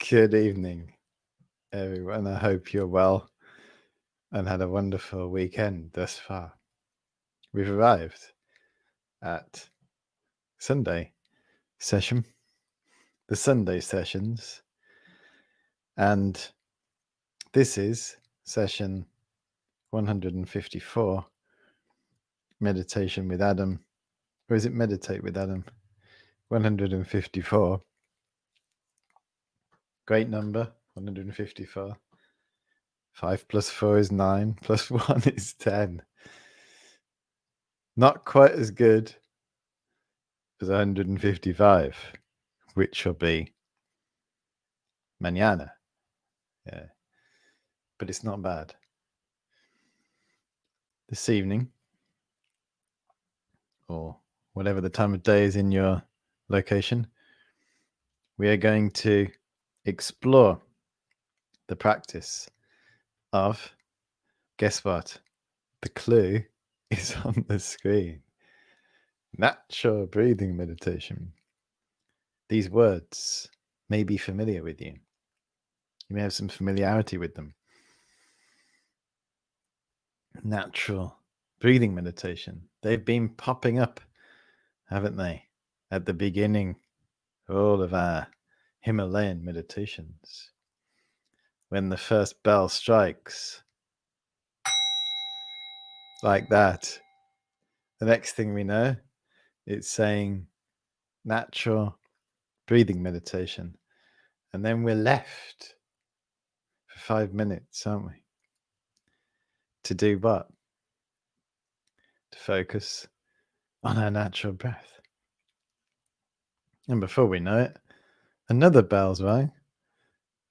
Good evening, everyone. I hope you're well and had a wonderful weekend thus far. We've arrived at Sunday session, the Sunday sessions, and this is session 154, Meditation with Adam. Or is it Meditate with Adam? 154. Great number, 154. 5 plus 4 is 9, plus 1 is 10. Not quite as good as 155, which will be mañana. Yeah. But it's not bad. This evening, or whatever the time of day is in your location, we are going to explore the practice of, guess what? The clue is on the screen. Natural breathing meditation. These words may be familiar with you. You may have some familiarity with them. Natural breathing meditation. They've been popping up, haven't they? At the beginning, all of our Himalayan meditations. When the first bell strikes, like that, the next thing we know, it's saying natural breathing meditation. And then we're left for 5 minutes, aren't we? To do what? To focus on our natural breath. And before we know it, another bell's rang,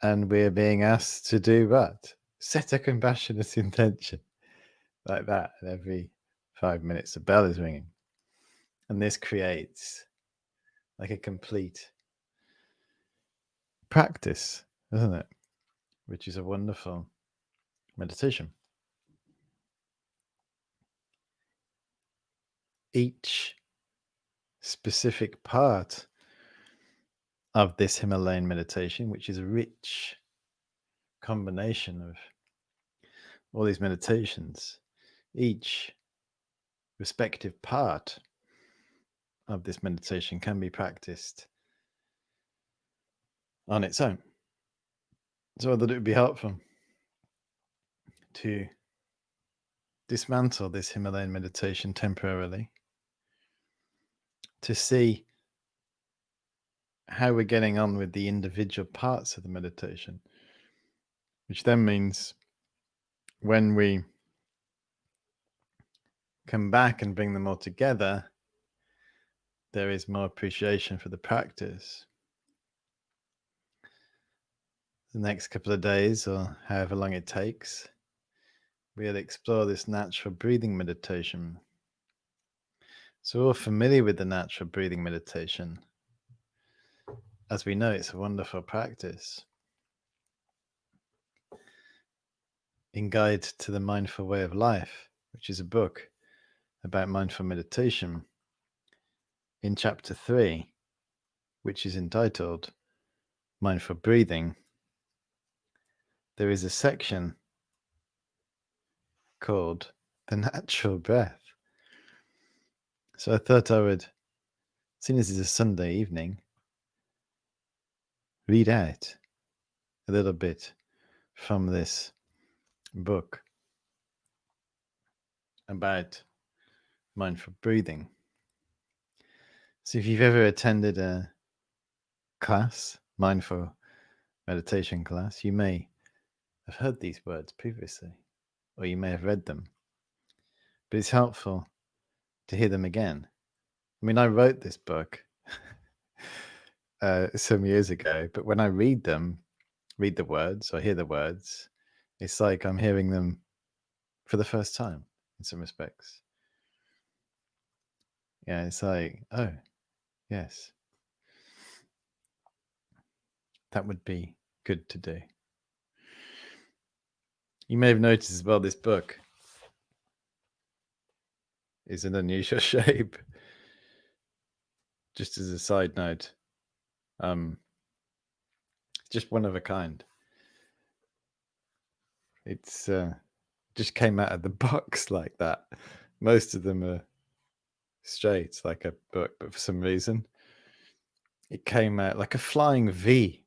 and we're being asked to do what? Set a compassionate intention. Like that. And every 5 minutes, a bell is ringing. And this creates like a complete practice, isn't it? Which is a wonderful meditation. Each specific part of this Himalayan meditation, which is a rich combination of all these meditations, each respective part of this meditation can be practiced on its own. So that it would be helpful to dismantle this Himalayan meditation temporarily, to see how we're getting on with the individual parts of the meditation, which then means when we come back and bring them all together, there is more appreciation for the practice. The next couple of days, or however long it takes, we'll explore this natural breathing meditation. So we're all familiar with the natural breathing meditation. As we know, it's a wonderful practice. In Guide to the Mindful Way of Life, which is a book about mindful meditation, in chapter 3, which is entitled Mindful Breathing, there is a section called The Natural Breath. So I thought I would, seeing as it's a Sunday evening, read out a little bit from this book about mindful breathing. So if you've ever attended a class, mindful meditation class, you may have heard these words previously, or you may have read them. But it's helpful to hear them again. I mean, I wrote this book some years ago, but when I read the words, or hear the words, it's like I'm hearing them for the first time in some respects. Yeah, it's like, oh, yes, that would be good to do. You may have noticed as well, this book is an unusual shape. Just as a side note, just one of a kind. It's just came out of the box like that. Most of them are straight, like a book, but for some reason, it came out like a flying V.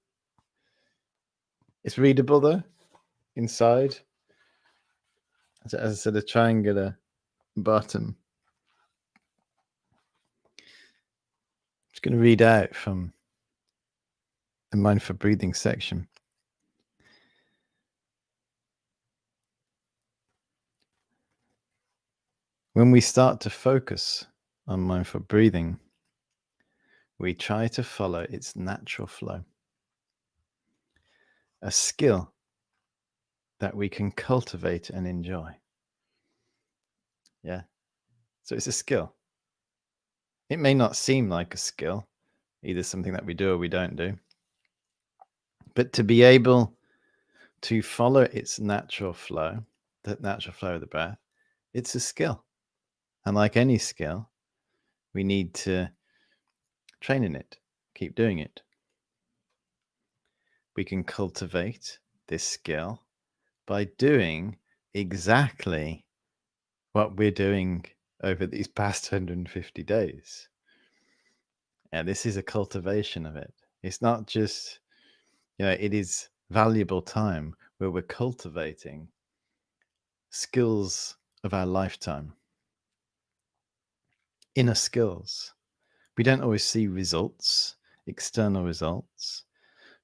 It's readable though, inside. As a sort of triangular bottom. I'm just going to read out from the mindful breathing section. When we start to focus on mindful breathing, we try to follow its natural flow. A skill that we can cultivate and enjoy. Yeah. So it's a skill. It may not seem like a skill, either something that we do or we don't do. But to be able to follow its natural flow, the natural flow of the breath, it's a skill. And like any skill, we need to train in it, keep doing it. We can cultivate this skill by doing exactly what we're doing over these past 150 days. And this is a cultivation of it. It's not just, it is valuable time where we're cultivating skills of our lifetime, inner skills. We don't always see results, external results,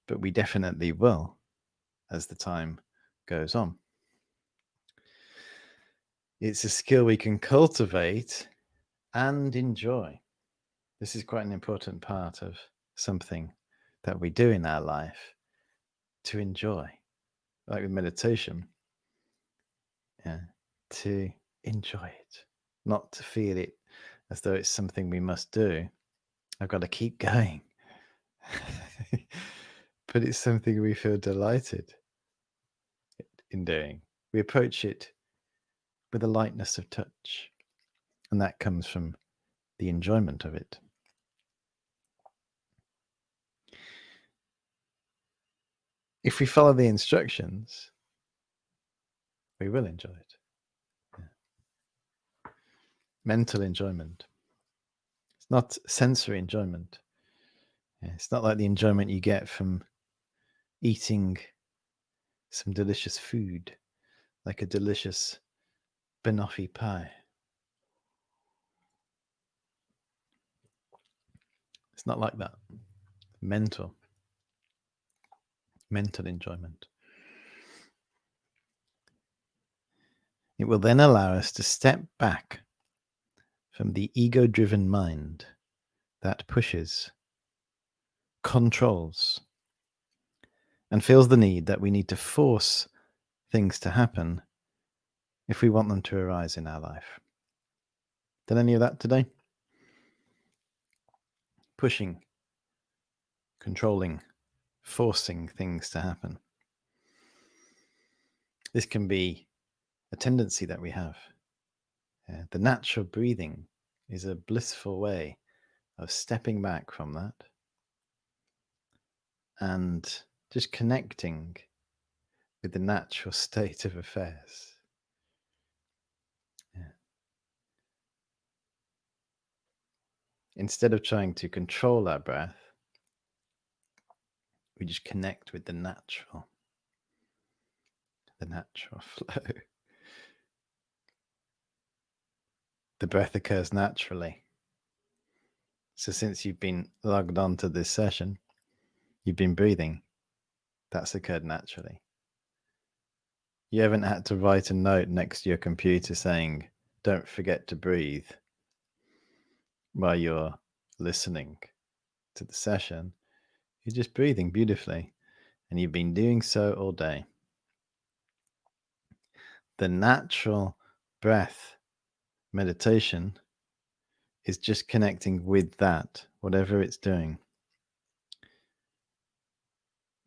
but we definitely will as the time goes on. It's a skill we can cultivate and enjoy. This is quite an important part of something that we do in our life to enjoy, like with meditation. Yeah, to enjoy it, not to feel it as though it's something we must do. I've got to keep going. But it's something we feel delighted in doing. We approach it with a lightness of touch, and that comes from the enjoyment of it. If we follow the instructions, we will enjoy it. Yeah. Mental enjoyment. It's not sensory enjoyment. Yeah, it's not like the enjoyment you get from eating some delicious food, like a delicious banoffee pie. It's not like that. Mental enjoyment. It will then allow us to step back from the ego-driven mind that pushes, controls, and feels the need that we need to force things to happen if we want them to arise in our life. Done any of that today? Pushing, controlling, forcing things to happen. This can be a tendency that we have. The natural breathing is a blissful way of stepping back from that and just connecting with the natural state of affairs. Yeah. Instead of trying to control our breath, we just connect with the natural flow. The breath occurs naturally. So since you've been logged on to this session, you've been breathing. That's occurred naturally. You haven't had to write a note next to your computer saying, don't forget to breathe while you're listening to the session. You're just breathing beautifully, and you've been doing so all day. The natural breath meditation is just connecting with that, whatever it's doing.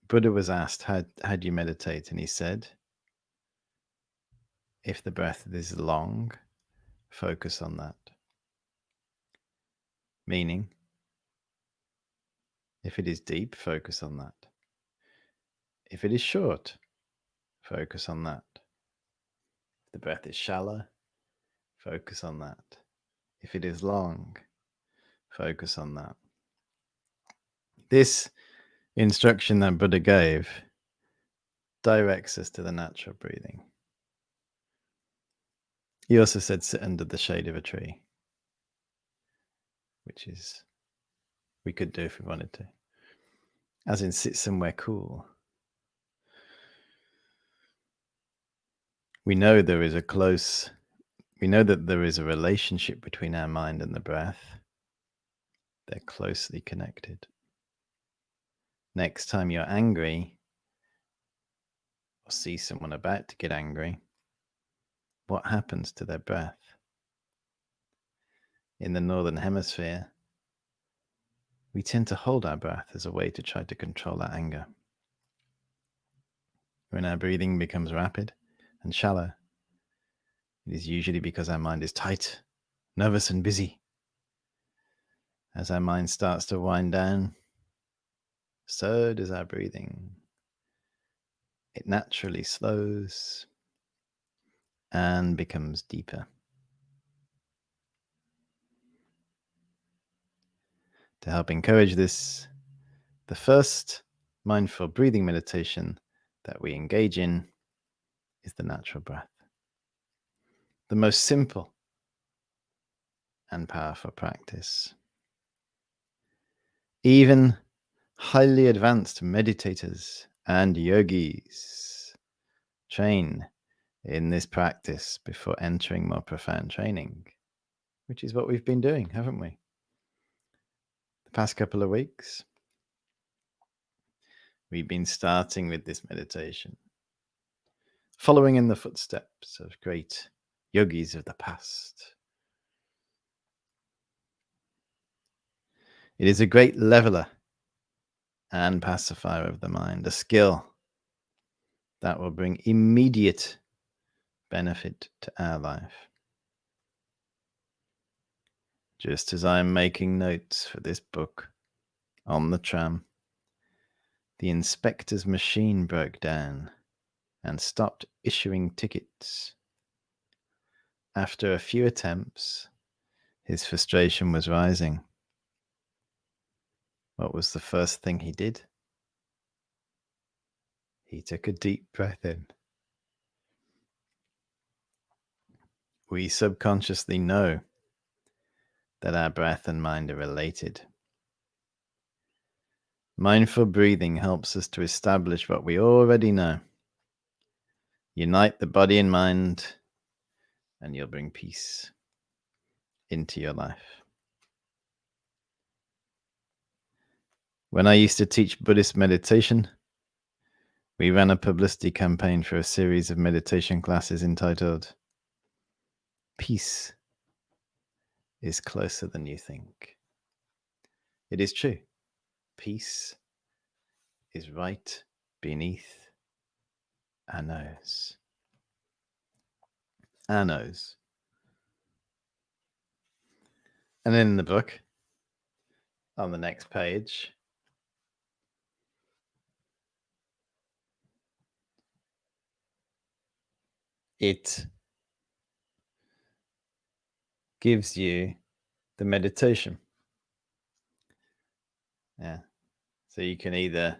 Buddha was asked, how do you meditate? And he said, if the breath is long, focus on that. Meaning, if it is deep, focus on that. If it is short, focus on that. If the breath is shallow, focus on that. If it is long, focus on that. This instruction that Buddha gave directs us to the natural breathing. He also said sit under the shade of a tree, which is we could do if we wanted to. As in sit somewhere cool. We know that there is a relationship between our mind and the breath. They're closely connected. Next time you're angry or see someone about to get angry, what happens to their breath? In the Northern Hemisphere, we tend to hold our breath as a way to try to control our anger. When our breathing becomes rapid and shallow, it is usually because our mind is tight, nervous, and busy. As our mind starts to wind down, so does our breathing. It naturally slows and becomes deeper. To help encourage this, the first mindful breathing meditation that we engage in is the natural breath. The most simple and powerful practice. Even highly advanced meditators and yogis train in this practice before entering more profound training, which is what we've been doing, haven't we? The past couple of weeks, we've been starting with this meditation, following in the footsteps of great yogis of the past. It is a great leveler and pacifier of the mind, a skill that will bring immediate benefit to our life. Just as I'm making notes for this book on the tram, the inspector's machine broke down and stopped issuing tickets. After a few attempts, his frustration was rising. What was the first thing he did? He took a deep breath in. We subconsciously know that our breath and mind are related. Mindful breathing helps us to establish what we already know. Unite the body and mind, and you'll bring peace into your life. When I used to teach Buddhist meditation, we ran a publicity campaign for a series of meditation classes entitled Peace is Closer Than You Think. It is true. Peace is right beneath our nose. Our nose. And in the book, on the next page, it gives you the meditation. Yeah. So you can either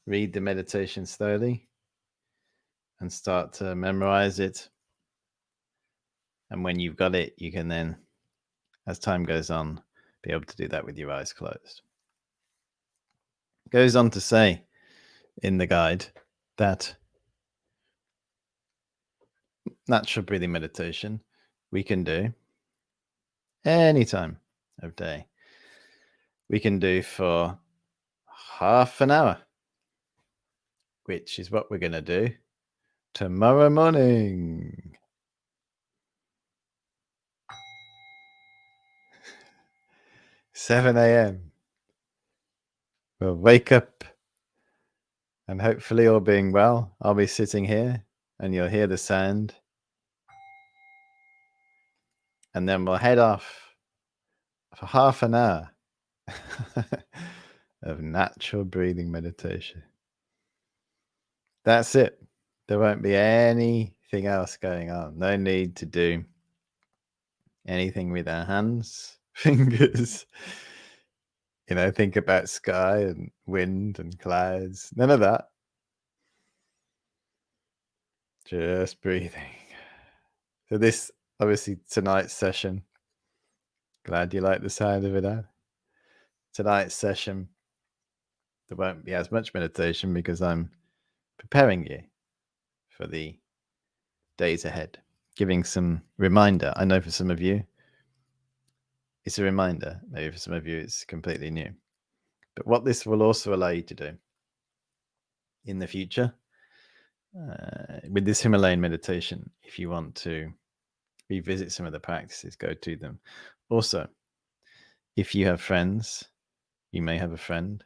read the meditation slowly and start to memorize it. And when you've got it, you can then, as time goes on, be able to do that with your eyes closed. It goes on to say in the guide that natural breathing meditation we can do any time of day. We can do for half an hour, which is what we're going to do tomorrow morning. 7 a.m. We'll wake up and hopefully all being well, I'll be sitting here and you'll hear the sound. And then we'll head off for half an hour of natural breathing meditation. That's it. There won't be anything else going on. No need to do anything with our hands, fingers. Think about sky and wind and clouds. None of that. Just breathing. So this, obviously, tonight's session. Glad you like the sound of it, huh? Tonight's session, there won't be as much meditation because I'm preparing you for the days ahead, giving some reminder. I know for some of you, it's a reminder. Maybe for some of you, it's completely new. But what this will also allow you to do in the future, with this Himalayan meditation, if you want to revisit some of the practices, go to them. Also, if you have friends, you may have a friend,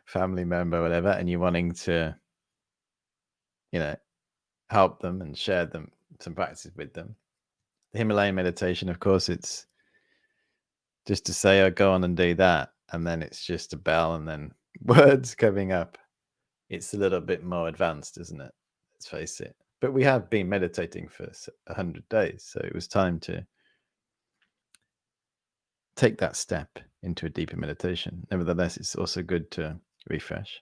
family member, whatever, and you're wanting to, help them and share them some practices with them. The Himalayan meditation, of course, it's just to say, oh, go on and do that. And then it's just a bell and then words coming up. It's a little bit more advanced, isn't it? Let's face it. But we have been meditating for 100 days. So it was time to take that step into a deeper meditation. Nevertheless, it's also good to refresh.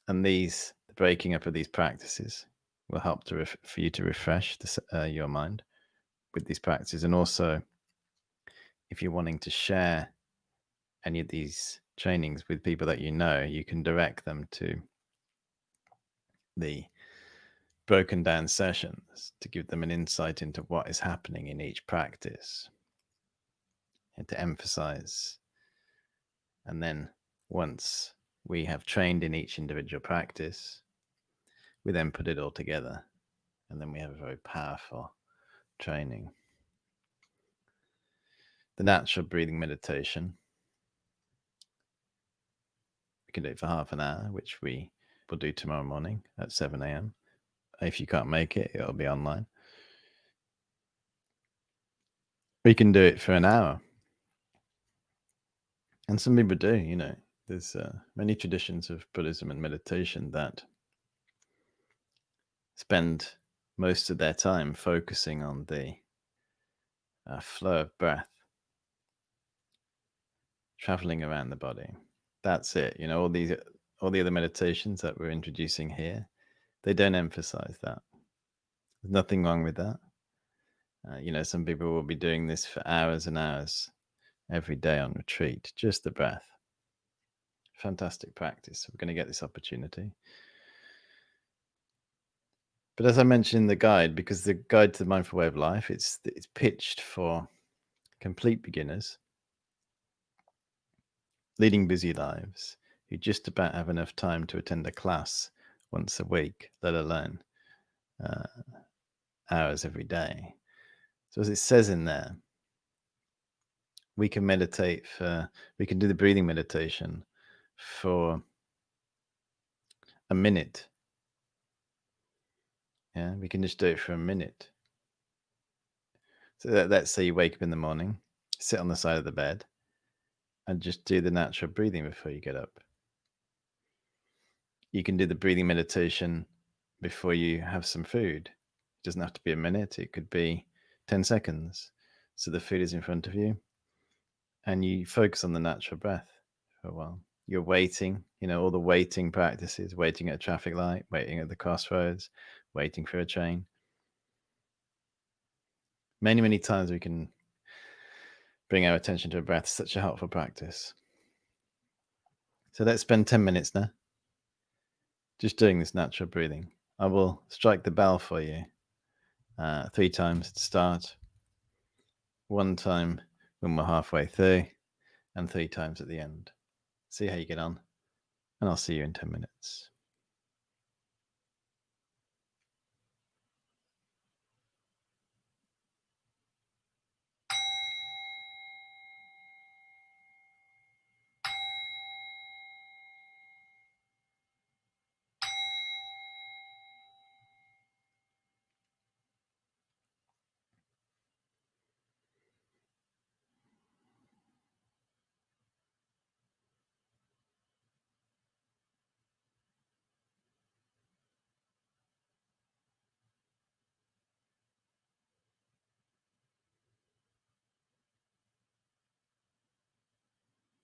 And the breaking up of these practices will help for you to refresh your mind with these practices. And also, if you're wanting to share any of these trainings with people that you can direct them to the broken down sessions to give them an insight into what is happening in each practice and to emphasize. And then once we have trained in each individual practice, we then put it all together. And then we have a very powerful training. The natural breathing meditation, we can do it for half an hour, which we will do tomorrow morning at 7 a.m. If you can't make it, it'll be online. We can do it for an hour. And some people do, there's many traditions of Buddhism and meditation that spend most of their time focusing on the flow of breath, traveling around the body. That's it. All the other meditations that we're introducing here, they don't emphasize that. There's nothing wrong with that. Some people will be doing this for hours and hours every day on retreat, just the breath. Fantastic practice. We're going to get this opportunity. But as I mentioned in the guide, because the guide to the mindful way of life, it's pitched for complete beginners leading busy lives who just about have enough time to attend a class once a week, let alone hours every day. So as it says in there, we can do the breathing meditation for a minute. Yeah, we can just do it for a minute. So let's say you wake up in the morning, sit on the side of the bed, and just do the natural breathing before you get up. You can do the breathing meditation before you have some food. It doesn't have to be a minute. It could be 10 seconds. So the food is in front of you and you focus on the natural breath for a while. You're waiting, all the waiting practices, waiting at a traffic light, waiting at the crossroads, waiting for a train. Many, many times we can bring our attention to a breath. Such a helpful practice. So let's spend 10 minutes now just doing this natural breathing. I will strike the bell for you 3 times to start, 1 time when we're halfway through, and 3 times at the end. See how you get on, and I'll see you in 10 minutes.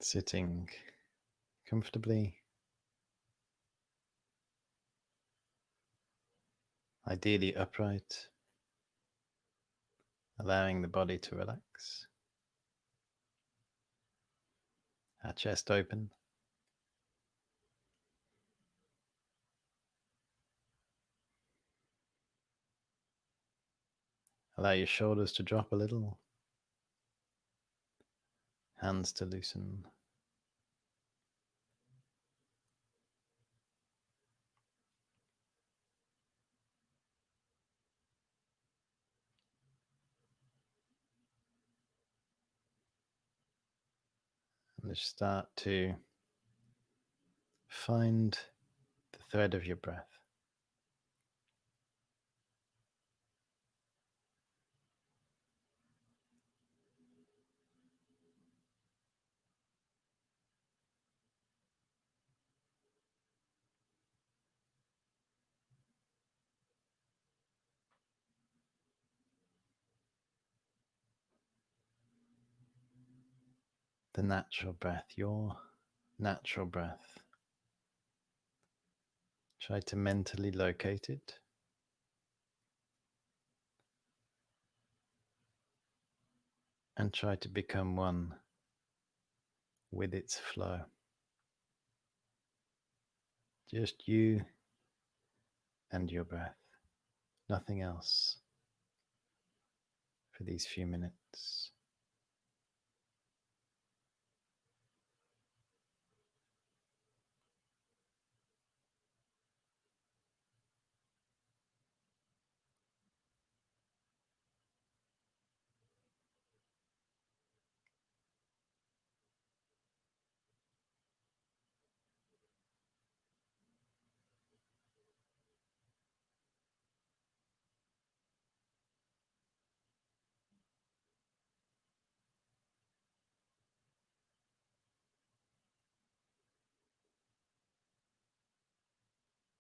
sitting comfortably, ideally upright, allowing the body to relax, our chest open. Allow your shoulders to drop a little, hands to loosen. And just start to find the thread of your breath. The natural breath, your natural breath. Try to mentally locate it. And try to become one with its flow. Just you and your breath, nothing else for these few minutes.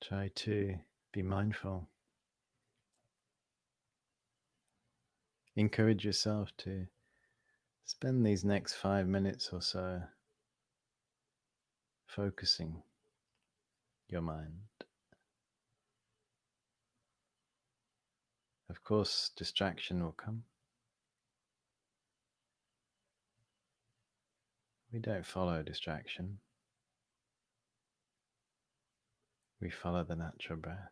Try to be mindful. Encourage yourself to spend these next 5 minutes or so focusing your mind. Of course, distraction will come. We don't follow distraction. We follow the natural breath.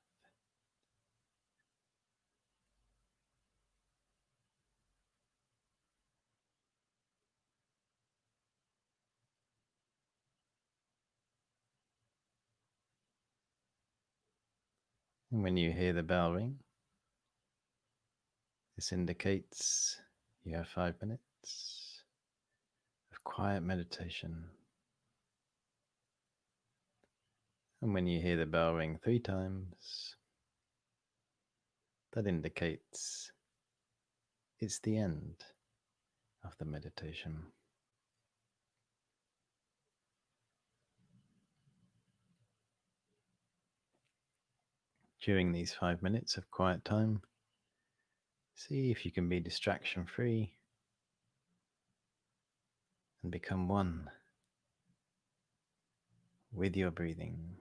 And when you hear the bell ring, this indicates you have 5 minutes of quiet meditation. And when you hear the bell ring 3 times, that indicates it's the end of the meditation. During these 5 minutes of quiet time, see if you can be distraction free and become one with your breathing.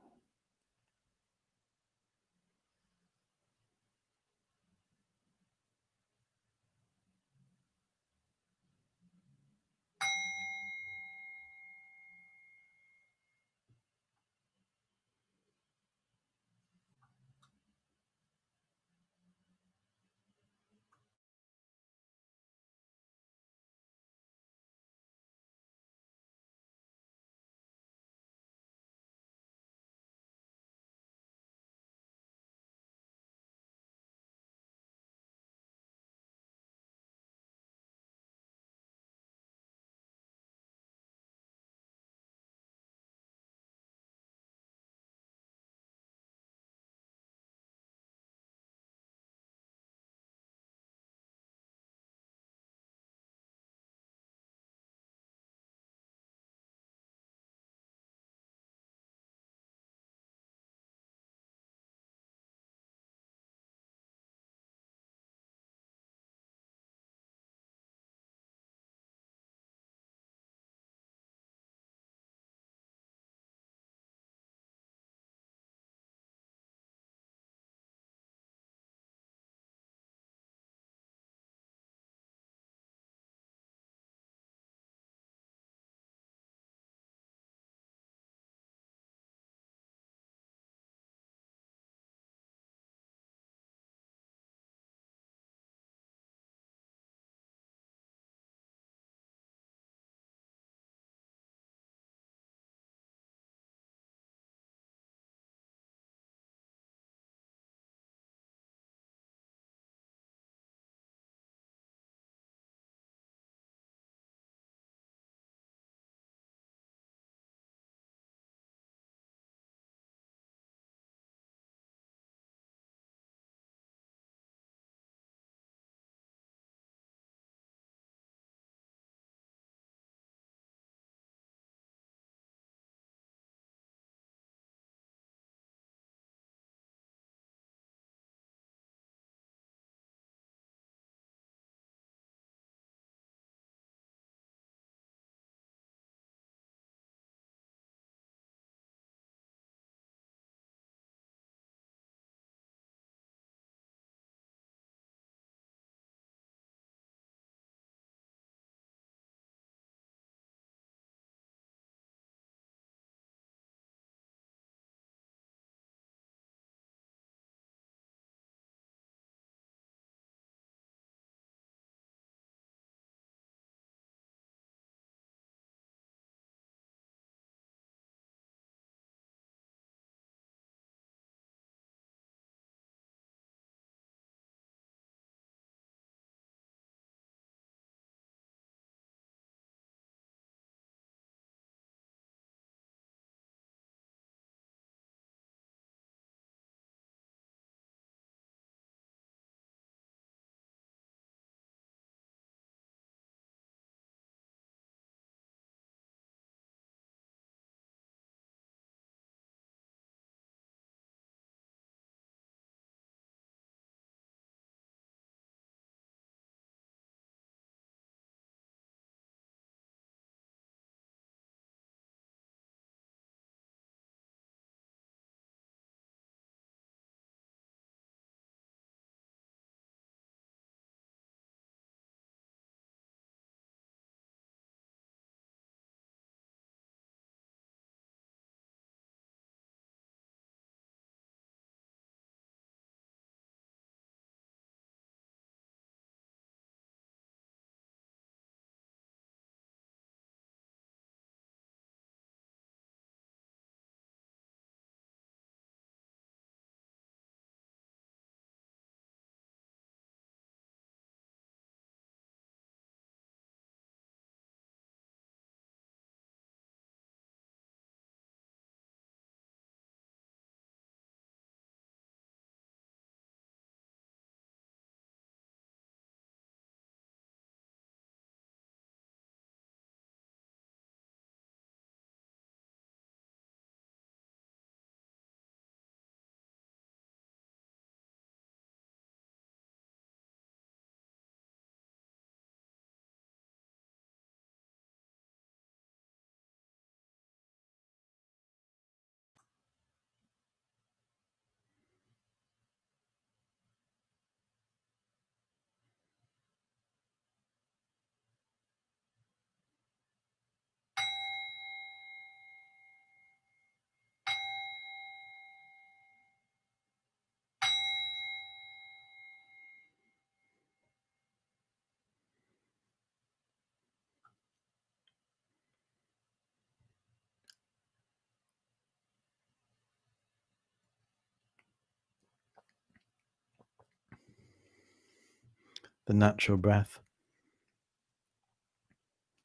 the natural breath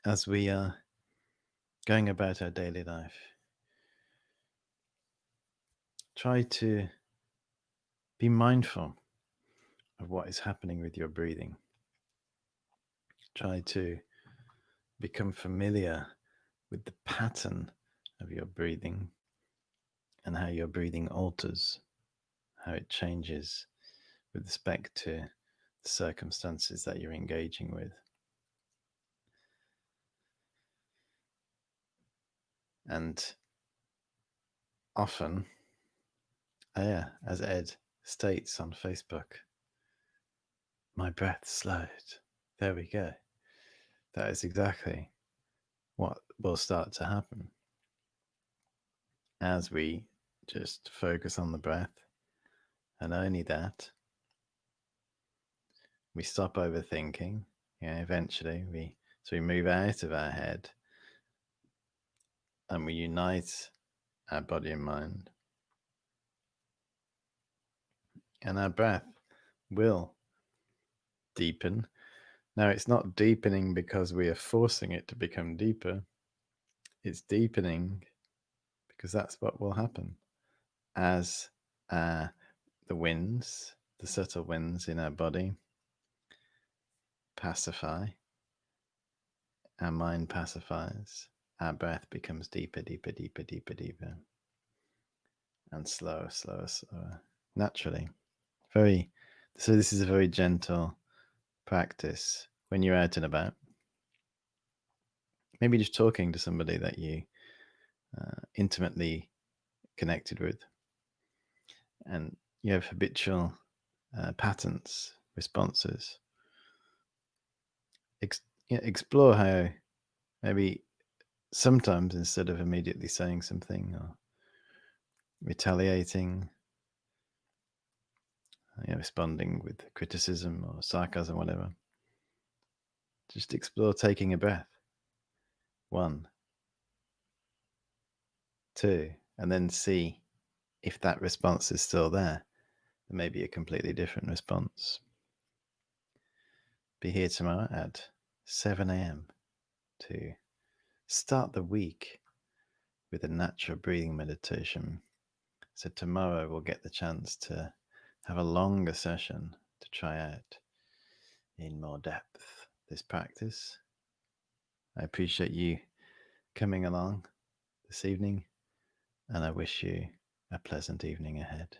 as we are going about our daily life. Try to be mindful of what is happening with your breathing. Try to become familiar with the pattern of your breathing and how your breathing alters, how it changes with respect to the circumstances that you're engaging with. And often, as Ed states on Facebook, my breath slowed. There we go. That is exactly what will start to happen as we just focus on the breath, and only that. We stop overthinking. Eventually we move out of our head and we unite our body and mind, and our breath will deepen. Now, it's not deepening because we are forcing it to become deeper. It's deepening because that's what will happen as the winds, the subtle winds in our body, pacify. Our mind pacifies. Our breath becomes deeper, deeper, deeper, deeper, deeper, and slower, slower, slower. Naturally. So this is a very gentle practice when you're out and about. Maybe just talking to somebody that you intimately connected with, and you have habitual patterns, responses. Explore how maybe sometimes instead of immediately saying something or retaliating, responding with criticism or sarcasm, whatever, just explore taking a breath. 1, 2, and then see if that response is still there. There may be a completely different response. Be here tomorrow at 7 a.m. to start the week with a natural breathing meditation. So tomorrow we'll get the chance to have a longer session to try out in more depth this practice. I appreciate you coming along this evening, and I wish you a pleasant evening ahead.